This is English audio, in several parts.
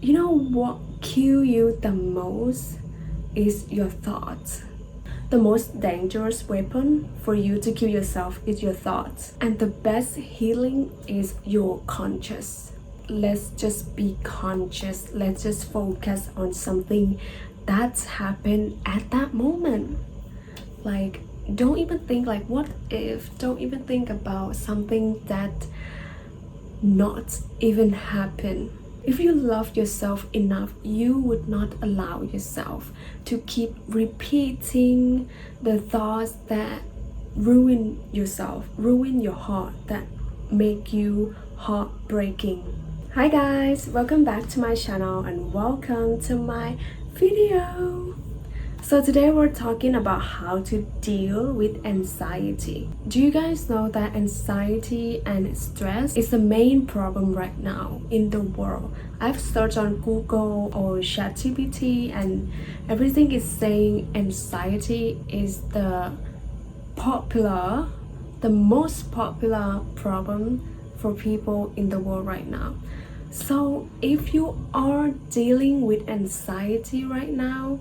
You know what kills you the most is your thoughts. The most dangerous weapon for you to kill yourself is your thoughts. And the best healing is your conscious. Let's just be conscious. Let's just focus on something that's happened at that moment. Like, don't even think like what if, don't even think about something that not even happen. If you love yourself enough, you would not allow yourself to keep repeating the thoughts that ruin yourself, ruin your heart, that make you heartbreaking. Hi guys, welcome back to my channel and welcome to my video. So today we're talking about how to deal with anxiety. Do you guys know that anxiety and stress is the main problem right now in the world? I've searched on Google or ChatGPT and everything is saying anxiety is the most popular problem for people in the world right now. So if you are dealing with anxiety right now,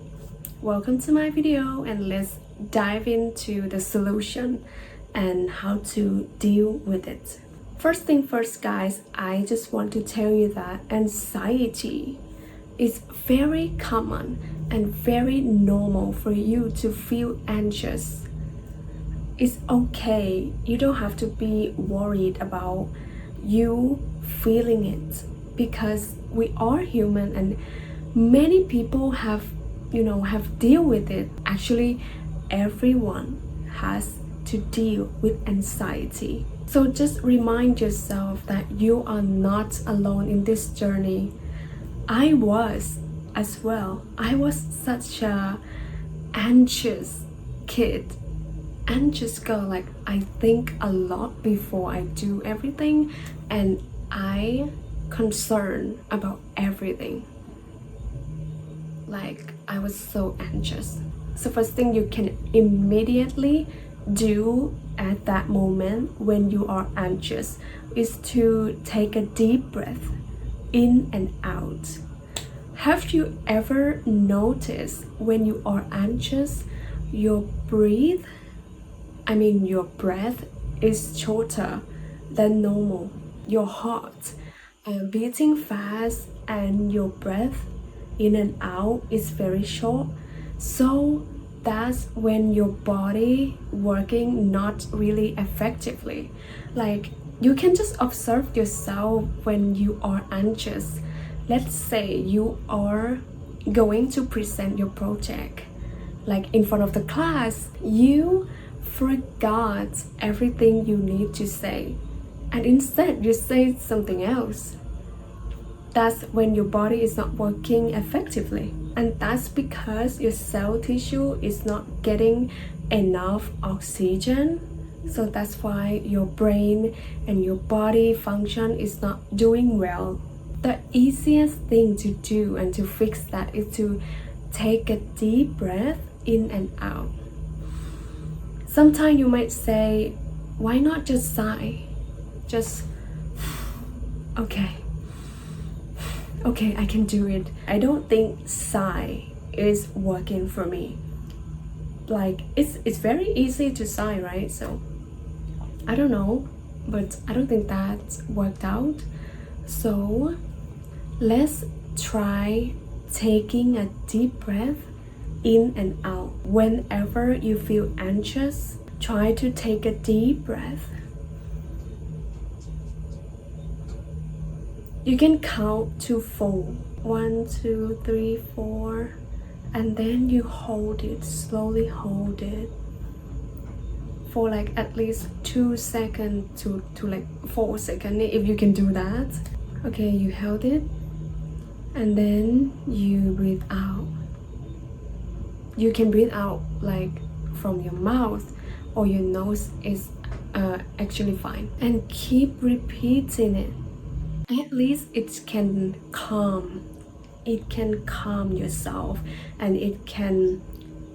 welcome to my video and let's dive into the solution and how to deal with it. First thing first guys, I just want to tell you that anxiety is very common and very normal for you to feel anxious. It's okay, you don't have to be worried about you feeling it because we are human and many people have deal with it. Actually, everyone has to deal with anxiety. So just remind yourself that you are not alone in this journey. I was as well. I was such a anxious kid, anxious girl. Like I think a lot before I do everything and I concern about everything. Like I was so anxious. So first thing you can immediately do at that moment when you are anxious is to take a deep breath in and out. Have you ever noticed when you are anxious, your breath is shorter than normal. Your heart beating fast and your breath in and out is very short. So that's when your body working not really effectively. Like you can just observe yourself when you are anxious. Let's say you are going to present your project, like in front of the class, you forgot everything you need to say and instead you say something else. That's when your body is not working effectively, and that's because your cell tissue is not getting enough oxygen. So that's why your brain and your body function is not doing well. The easiest thing to do and to fix that is to take a deep breath in and out. Sometimes you might say, why not just sigh? Just okay, I can do it. I don't think sigh is working for me. Like it's very easy to sigh, right? So I don't know, but I don't think that worked out. So let's try taking a deep breath in and out. Whenever you feel anxious, try to take a deep breath. You can count to 4. 1, 2, 3, 4, and then you hold it, slowly hold it for like at least 2 seconds to like 4 seconds if you can do that. Okay, you held it and then you breathe out. You can breathe out like from your mouth or your nose is actually fine, and keep repeating it. At least it can calm yourself and it can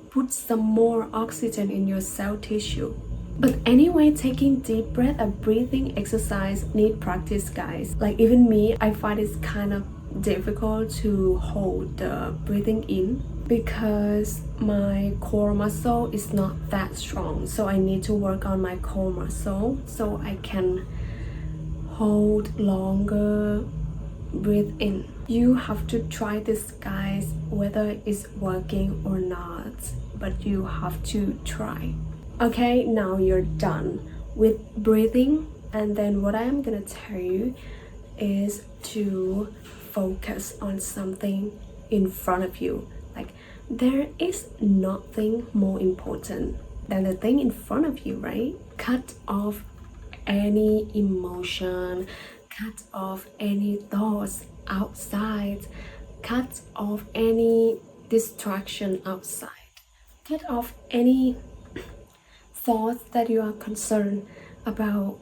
put some more oxygen in your cell tissue. But anyway, taking deep breath, a breathing exercise need practice guys. Like even me, I find it's kind of difficult to hold the breathing in because my core muscle is not that strong. So I need to work on my core muscle so I can hold longer, breathe in. You have to try this, guys, whether it's working or not, but you have to try. Okay, now you're done with breathing, and then what I am gonna tell you is to focus on something in front of you. Like, there is nothing more important than the thing in front of you, right? Cut off any emotion, cut off any thoughts outside, cut off any distraction outside, cut off any thoughts that you are concerned about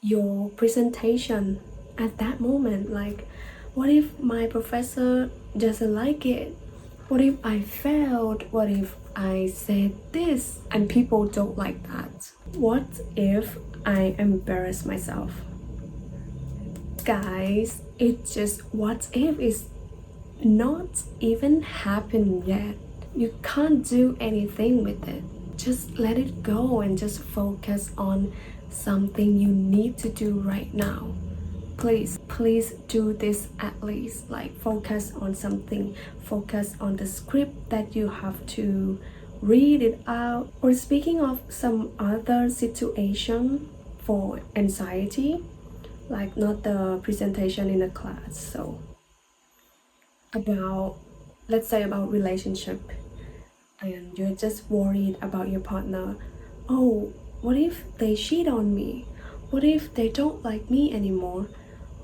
your presentation at that moment. Like, what if my professor doesn't like it? What if I failed? What if I said this and people don't like that? What if I embarrass myself? Guys, it's just what if is not even happened yet. You can't do anything with it. Just let it go and just focus on something you need to do right now. Please do this at least. Like, focus on something. Focus on the script that you have to read it out. Or speaking of some other situation for anxiety, like not the presentation in a class, so about, let's say, about relationship, and you're just worried about your partner. Oh, what if they cheat on me? What if they don't like me anymore?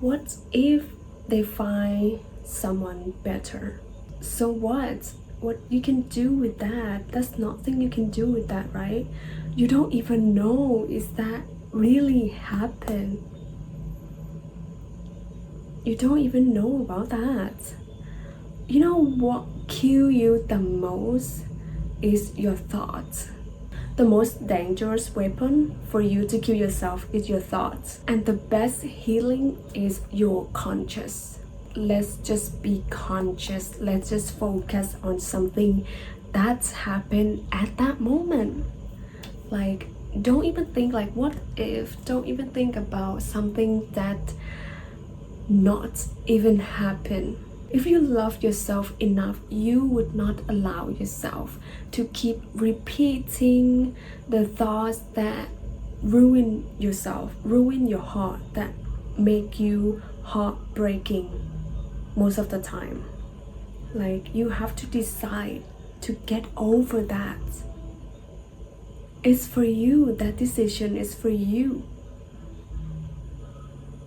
What if they find someone better? So what you can do with that? There's nothing you can do with that, right? You don't even know is that really happened. You don't even know about that. You know what kills you the most is your thoughts. The most dangerous weapon for you to kill yourself is your thoughts. And the best healing is your conscious. Let's just be conscious. Let's just focus on something that's happened at that moment. Like, don't even think like what if. Don't even think about something that not even happened. If you love yourself enough, you would not allow yourself to keep repeating the thoughts that ruin yourself, ruin your heart, that make you heartbreaking most of the time. Like, you have to decide to get over that. It's for you. That decision is for you.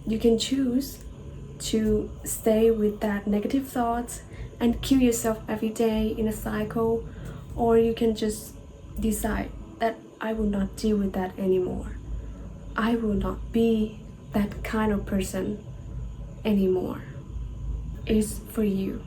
You can choose to stay with that negative thoughts and kill yourself every day in a cycle, or you can just decide that I will not deal with that anymore. I will not be that kind of person anymore. It's for you.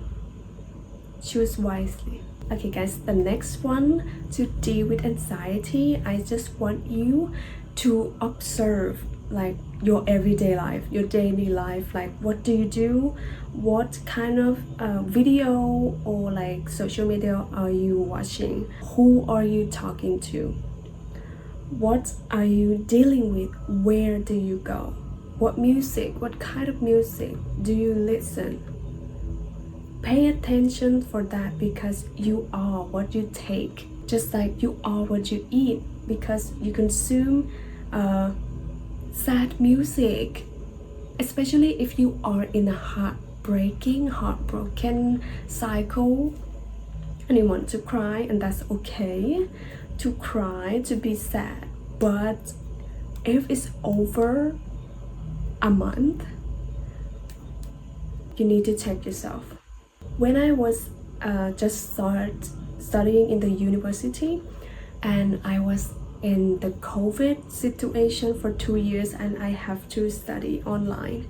Choose wisely. Okay guys, the next one, to deal with anxiety, I just want you to observe like your everyday life, your daily life. Like, what do you do? What kind of video or like social media are you watching? Who are you talking to? What are you dealing with? Where do you go? What music, what kind of music do you listen? Pay attention for that, because you are what you take, just like you are what you eat, because you consume sad music, especially if you are in a heartbroken cycle and you want to cry, and that's okay to cry, to be sad. But if it's over a month, you need to check yourself. When I was just studying in the university, and I was in the COVID situation for 2 years, and I have to study online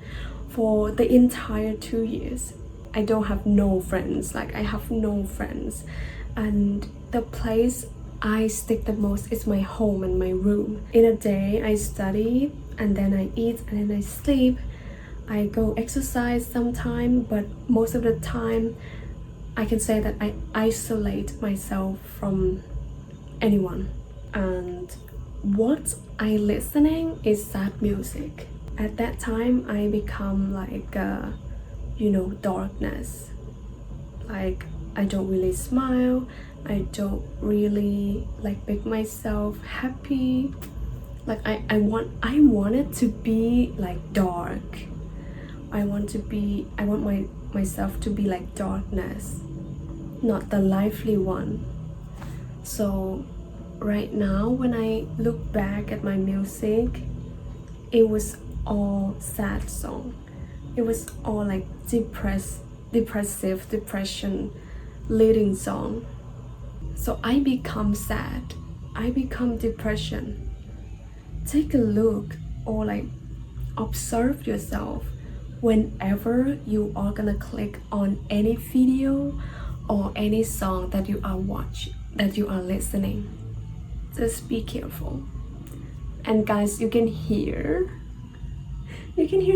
for the entire 2 years. I don't have no friends, like I have no friends, and the place I stick the most is my home and my room. In a day I study, and then I eat, and then I sleep. I go exercise sometime, but most of the time I can say that I isolate myself from anyone. And what I listening is sad music. At that time I become like darkness. Like I don't really smile, I don't really like make myself happy. Like I want it to be like dark. I want myself to be like darkness, not the lively one. So right now when I look back at my music, it was all sad song. It was all like depression leading song. So I become sad, I become depression. Take a look or like observe yourself whenever you are gonna click on any video or any song that you are listening. Just be careful. And guys, you can hear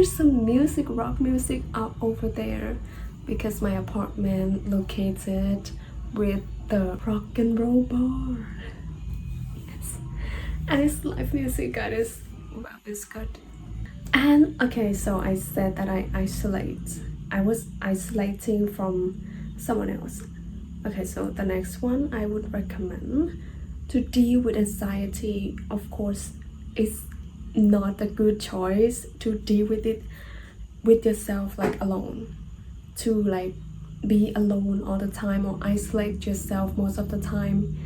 some music, rock music up over there, because my apartment located with the rock and roll bar. Yes, and it's live music, guys. Wow, it's good. And okay, so I said that I was isolating from someone else. Okay, so the next one I would recommend to deal with anxiety. Of course, it's not a good choice to deal with it with yourself, like alone, to like be alone all the time or isolate yourself most of the time.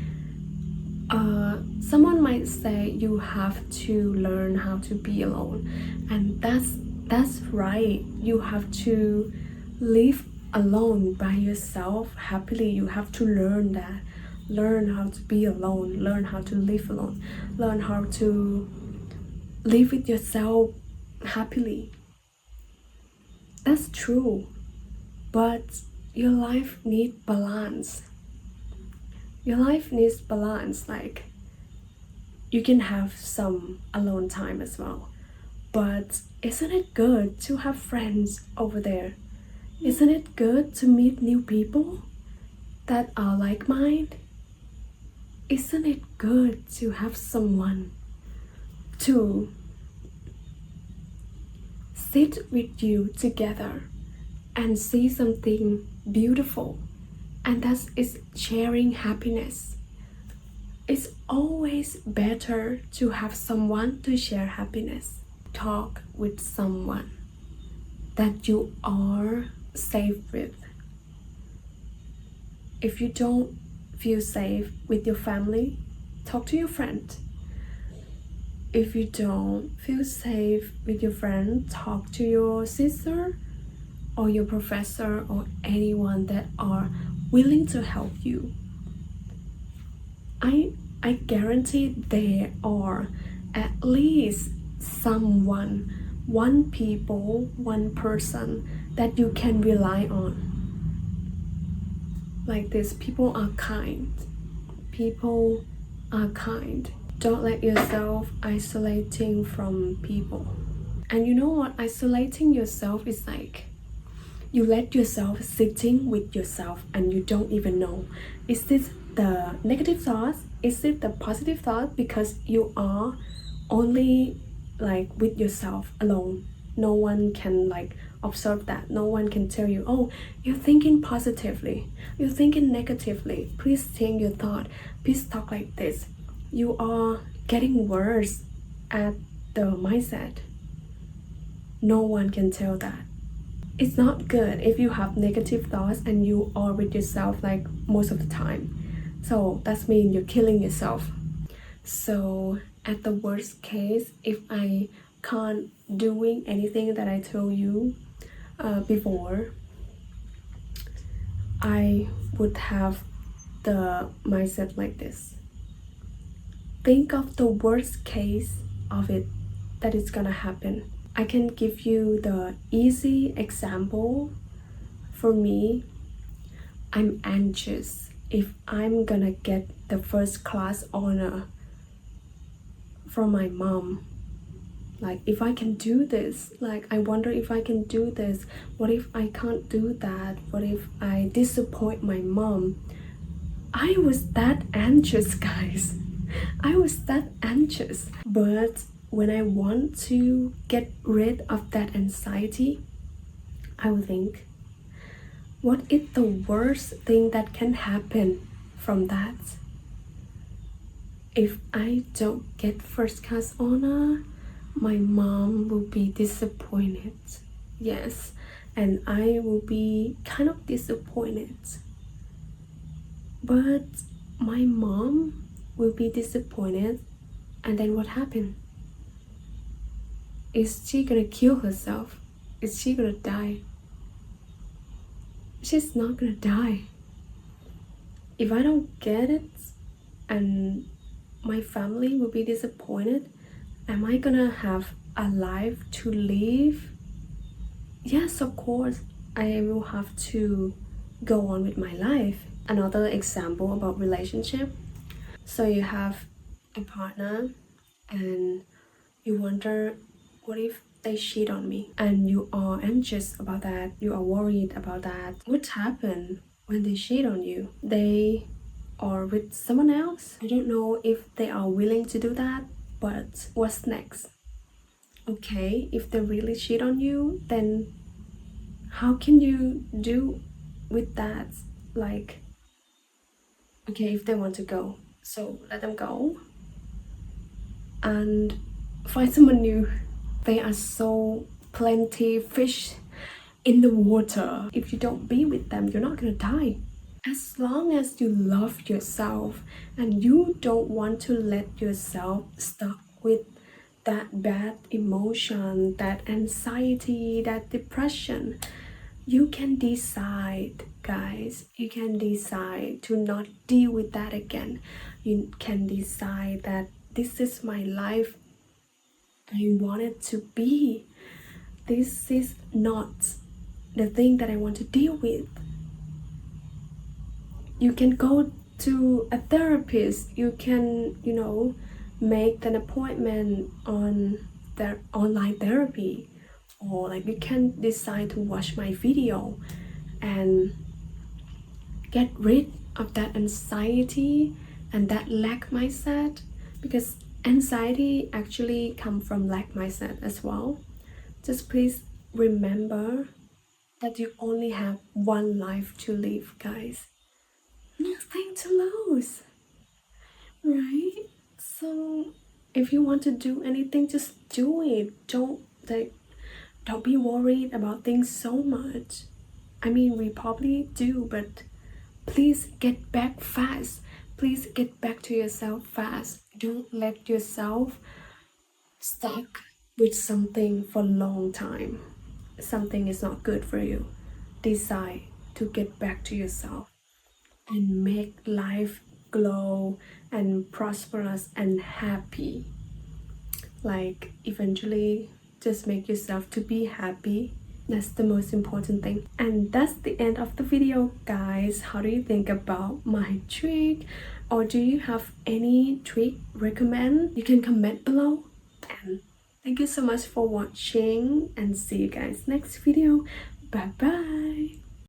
Someone might say you have to learn how to be alone, and that's right. You have to live alone by yourself happily. You have to learn that. Learn how to be alone, learn how to live alone, learn how to live with yourself happily. That's true, but your life needs balance. Your life needs balance. Like, you can have some alone time as well, but isn't it good to have friends over there? Isn't it good to meet new people that are like-minded? Isn't it good to have someone to sit with you together and see something beautiful? And that is sharing happiness. It's always better to have someone to share happiness. Talk with someone that you are safe with. If you don't feel safe with your family, talk to your friend. If you don't feel safe with your friend, talk to your sister or your professor or anyone that are willing to help you. I guarantee there are at least someone, one person that you can rely on. Like this, people are kind. People are kind. Don't let yourself isolating from people. And you know what isolating yourself is like? You let yourself sitting with yourself and you don't even know. Is this the negative thoughts? Is it the positive thought? Because you are only like with yourself alone. No one can like observe that. No one can tell you, oh, you're thinking positively, you're thinking negatively, please think your thought, please talk like this. You are getting worse at the mindset. No one can tell that. It's not good if you have negative thoughts and you are with yourself like most of the time. So that means you're killing yourself. So at the worst case, if I can't doing anything that I told you before, I would have the mindset like this. Think of the worst case of it that is gonna happen. I can give you the easy example. For me, I'm anxious if I'm gonna get the first class honor from my mom. Like, if I can do this, like, I wonder if I can do this. What if I can't do that? What if I disappoint my mom? I was that anxious, guys. I was that anxious. But when I want to get rid of that anxiety, I will think, what is the worst thing that can happen from that? If I don't get first class honor, my mom will be disappointed. Yes, and I will be kind of disappointed. But my mom will be disappointed, and then what happened? Is she gonna kill herself? Is she gonna die? She's not gonna die. If I don't get it and my family will be disappointed, am I gonna have a life to live? Yes, of course, I will have to go on with my life. Another example about relationship. So you have a partner and you wonder, what if they cheat on me? And you are anxious about that, you are worried about that. What happened when they cheat on you? They are with someone else? I don't know if they are willing to do that, but what's next? Okay, if they really cheat on you, then how can you do with that? Like, okay, if they want to go, so let them go and find someone new. There are so plenty fish in the water. If you don't be with them, you're not gonna die. As long as you love yourself and you don't want to let yourself stuck with that bad emotion, that anxiety, that depression, you can decide, guys. You can decide to not deal with that again. You can decide that this is my life. I want it to be. This is not the thing that I want to deal with. You can go to a therapist. You can, make an appointment on their online therapy, or like you can decide to watch my video and get rid of that anxiety and that lack mindset, because anxiety actually comes from lack mindset as well. Just please remember that you only have one life to live, guys. Nothing to lose, right? So if you want to do anything, just do it. Don't be worried about things so much. I mean, we probably do, but please get back fast. Please get back to yourself fast. Don't let yourself stuck with something for a long time. Something is not good for you. Decide to get back to yourself and make life glow and prosperous and happy. Like, eventually just make yourself to be happy. That's the most important thing. And that's the end of the video, guys. How do you think about my trick? Or do you have any trick recommend? You can comment below. And thank you so much for watching, and see you guys next video. Bye bye.